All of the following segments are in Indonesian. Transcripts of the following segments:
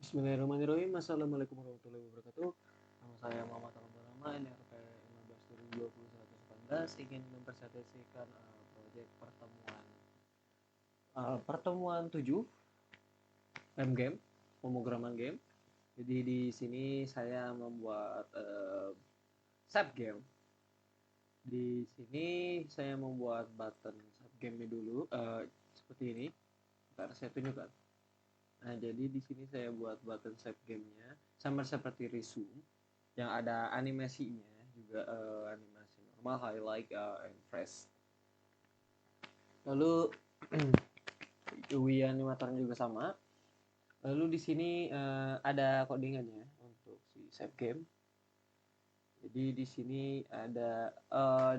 Bismillahirrahmanirrahim. Assalamualaikum warahmatullahi wabarakatuh. Nama saya Muhammad Alhamdulillah Rahma, NRP 15 2020 118, ingin mempresentasikan proyek pertemuan 7 game, pemrograman game. Jadi di sini saya membuat sub game. Di sini saya membuat button sub game-nya dulu seperti ini. Ntar saya tunjukkan. Nah, jadi di sini saya buat button save game-nya sama seperti resume yang ada animasinya juga, animasi normal, highlight, and fresh. Lalu UI animatornya juga sama. Lalu di sini ada codingannya untuk si save game. Jadi di sini ada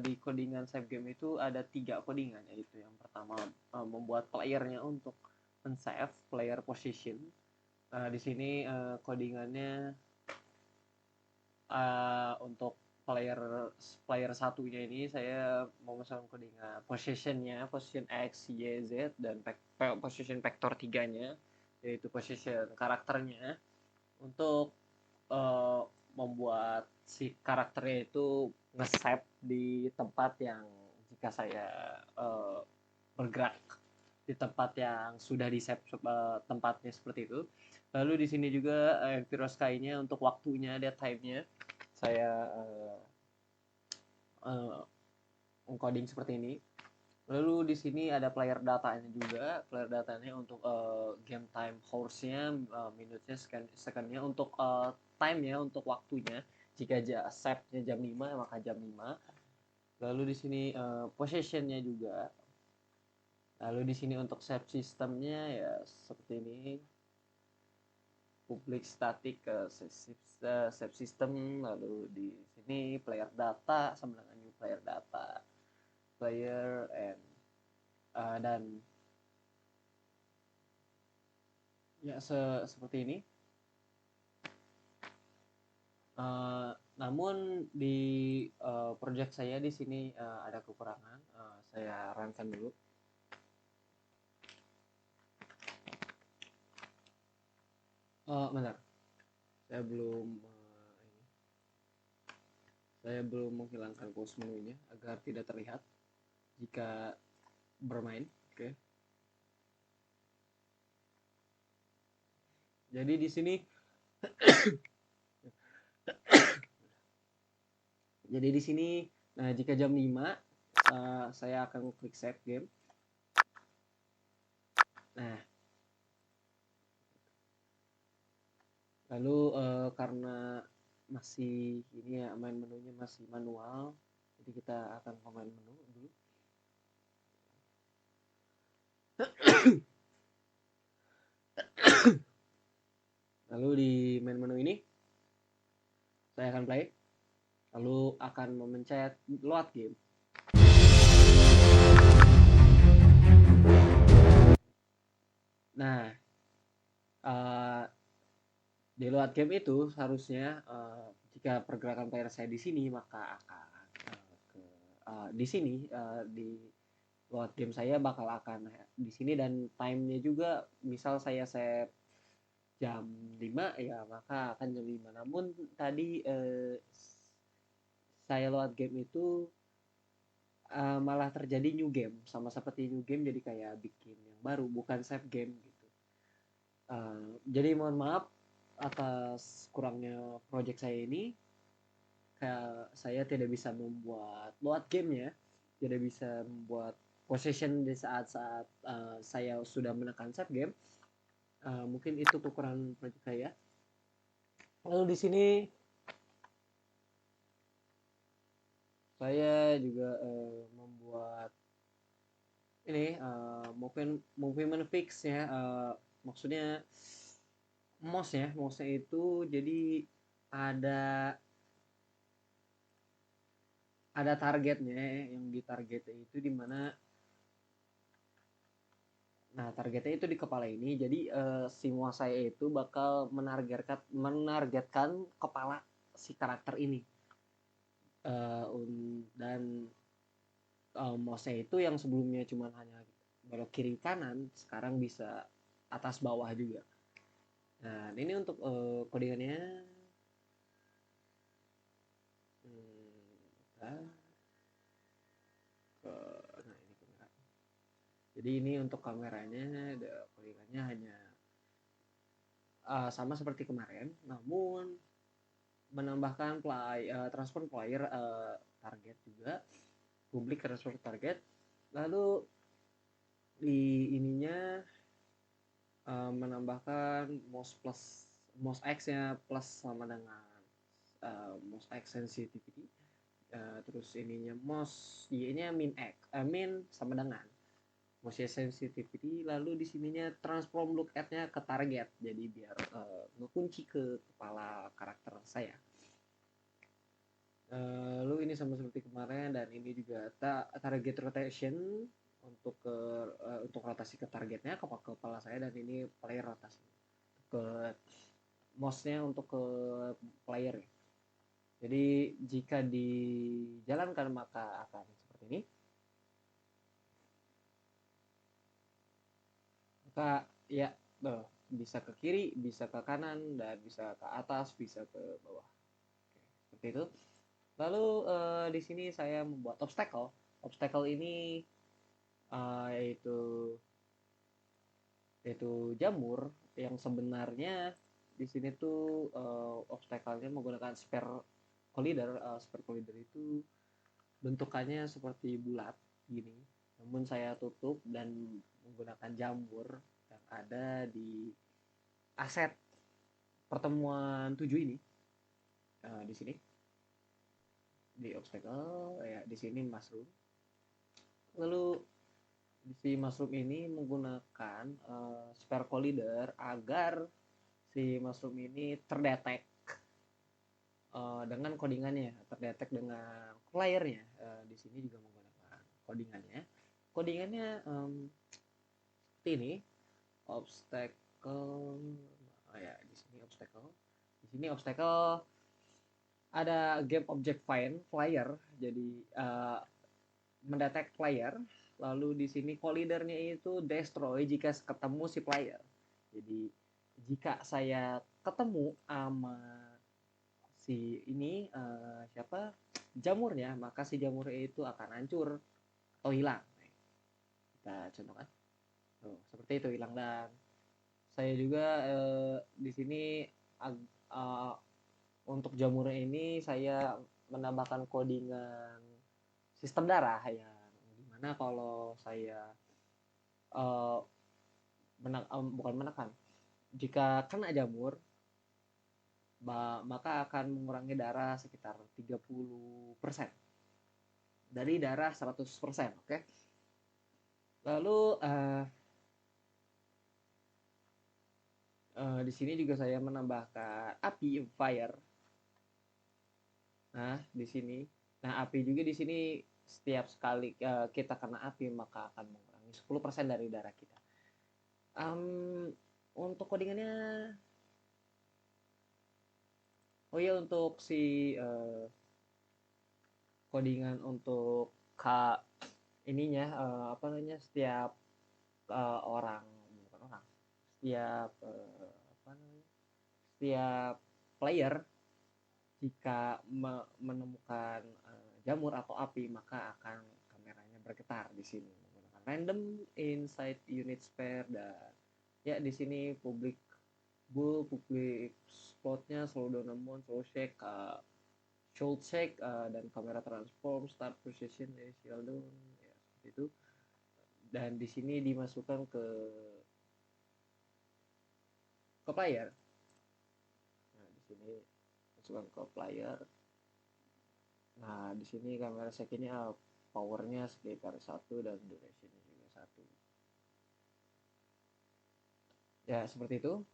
di codingan save game itu ada 3 codingan, yaitu yang pertama membuat playernya untuk men-save player position. Di sini codingannya untuk player satunya ini saya memasang codingan position X, Y, Z, dan position vector 3-nya, yaitu position karakternya, untuk membuat si karakternya itu nge-save di tempat yang jika saya bergerak di tempat yang sudah di-save tempatnya seperti itu. Lalu di sini juga Sky-nya untuk waktunya, dead time-nya saya encoding seperti ini. Lalu di sini ada player datanya juga, player datanya untuk game time horse-nya, minutnya, second-nya, untuk time-nya, untuk waktunya. Jika save-nya jam 5 maka jam 5. Lalu di sini possession-nya juga. Lalu di sini untuk save sistemnya ya seperti ini. Public static save system. Lalu di sini player data sama dengan new player data, player and dan ya seperti ini. Namun di project saya di sini ada kekurangan. Saya runkan dulu. Benar, saya belum menghilangkan close menunya agar tidak terlihat jika bermain. Oke. Jadi di sini jika jam 5 saya akan klik save game. Nah, lalu karena masih ini ya, main menunya masih manual, jadi kita akan ke main menu dulu. Lalu di main menu ini saya akan play, lalu akan memencet load game. Nah, di load game itu seharusnya jika pergerakan player saya di sini maka akan di sini di load game saya bakal akan di sini, dan time-nya juga misal saya save jam 5 ya maka akan jam 5. Namun tadi saya load game itu malah terjadi new game, sama seperti new game, jadi kayak bikin yang baru, bukan save game gitu. Jadi mohon maaf atas kurangnya project saya ini. Saya tidak bisa membuat load game-nya, tidak bisa membuat possession di saat-saat saya sudah menekan save game. Mungkin itu kekurangan project saya. Lalu di sini saya juga membuat ini movement fix ya, maksudnya mouse-nya itu jadi ada targetnya, yang ditargetnya itu di mana. Nah, targetnya itu di kepala ini. Jadi si mouse saya itu bakal menargetkan kepala si karakter ini. Dan mouse itu yang sebelumnya cuma hanya belok kiri kanan, sekarang bisa atas bawah juga. Nah, ini untuk codingannya. Bentar, nah ini kamera. Jadi ini untuk kameranya, codingannya hanya sama seperti kemarin, namun menambahkan transfer player target juga, public transfer target. Lalu di ininya menambahkan mouse X nya plus sama dengan mouse X sensitivity. Terus ininya mouse Y nya min sama dengan mouse sensitivity. Lalu di sininya transform look at nya ke target, jadi biar ngekunci ke kepala karakter saya. Lalu ini sama seperti kemarin, dan ini juga target rotation untuk rotasi ke targetnya, ke kepala saya, dan ini player rotasi ke mouse-nya untuk ke player. Jadi jika dijalankan maka akan seperti ini. Maka ya bisa ke kiri, bisa ke kanan, dan bisa ke atas, bisa ke bawah. Oke, seperti itu. Lalu di sini saya membuat obstacle. Obstacle ini yaitu jamur yang sebenarnya di sini tuh obstacle-nya menggunakan sphere collider. Sphere collider itu bentukannya seperti bulat gini, namun saya tutup dan menggunakan jamur yang ada di aset pertemuan 7 ini. Di sini di obstacle ya, di sini mushroom. Lalu di si mushroom ini menggunakan sphere collider agar si mushroom ini terdetek dengan codingannya, terdetek dengan playernya. Di sini juga menggunakan codingannya. Seperti ini, obstacle. Ya, di sini obstacle. Di sini obstacle ada game object find player, jadi mendetek player. Lalu di sini collidernya itu destroy jika ketemu si player. Jadi jika saya ketemu sama si ini siapa jamurnya, maka si jamurnya itu akan hancur atau hilang. Kita contohkan. Seperti itu, hilang. Dan saya juga di sini untuk jamurnya ini saya menambahkan codingan sistem darah, yang dimana kalau saya bukan menekan, jika kena jamur maka akan mengurangi darah sekitar 30% dari darah 100%. Oke. Lalu di sini juga saya menambahkan api, fire. Nah, di sini. Nah, api juga di sini setiap sekali kita kena api maka akan mengurangi 10% dari darah kita. Untuk codingannya, oh ya, untuk si codingan untuk ininya apa namanya, setiap orang, bukan orang, setiap apa namanya, setiap player jika menemukan jamur atau api maka akan kameranya bergetar di sini menggunakan random inside unit spare. Dan ya, di sini public spotnya slow down amount, slow shake, should shake, dan kamera transform, start position, initial down, ya seperti itu. Dan di sini dimasukkan ke player. Nah, di sini masukkan ke player. Nah, di sini kamera shake-nya powernya sekitar 1 dan duration-nya juga 1. Ya, seperti itu.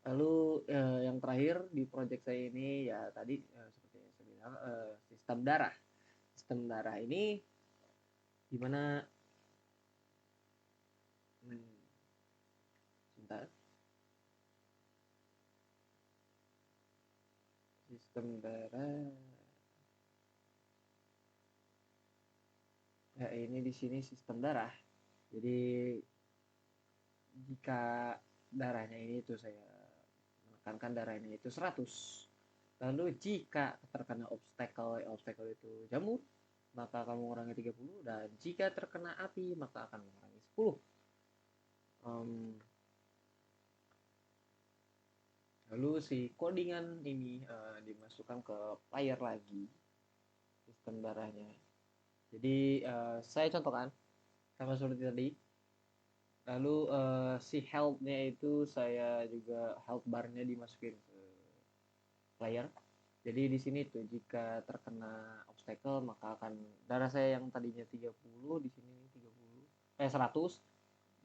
Lalu yang terakhir di project saya ini ya tadi seperti yang saya bilang, sistem darah. Sistem darah ini gimana? Sebentar. Sistem darah. Ya, ini di sini sistem darah. Jadi jika darahnya ini tuh saya menekankan darahnya itu 100. Lalu jika terkena obstacle itu jamur, maka akan mengurangi 30, dan jika terkena api maka akan mengurangi 10. Lalu si codingan ini dimasukkan ke player lagi, sistem darahnya. Jadi saya contohkan sama seperti tadi. Lalu si health-nya itu saya juga health bar-nya dimasukin ke player. Jadi di sini tuh jika terkena obstacle maka akan darah saya yang tadinya 30 di sini 100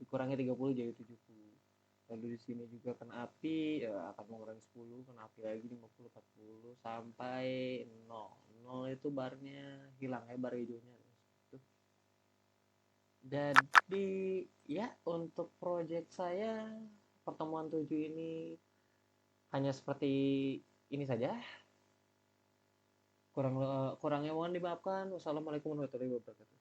dikurangi 30 jadi 70. Lalu di sini juga kena api ya akan mengurangi 10, kena api lagi 50, 40 sampai 0. 0 itu barnya hilang ya, bar hijaunya. Jadi ya untuk project saya pertemuan 7 ini hanya seperti ini saja. Kurangnya mohon dimaafkan. Wassalamualaikum warahmatullahi wabarakatuh.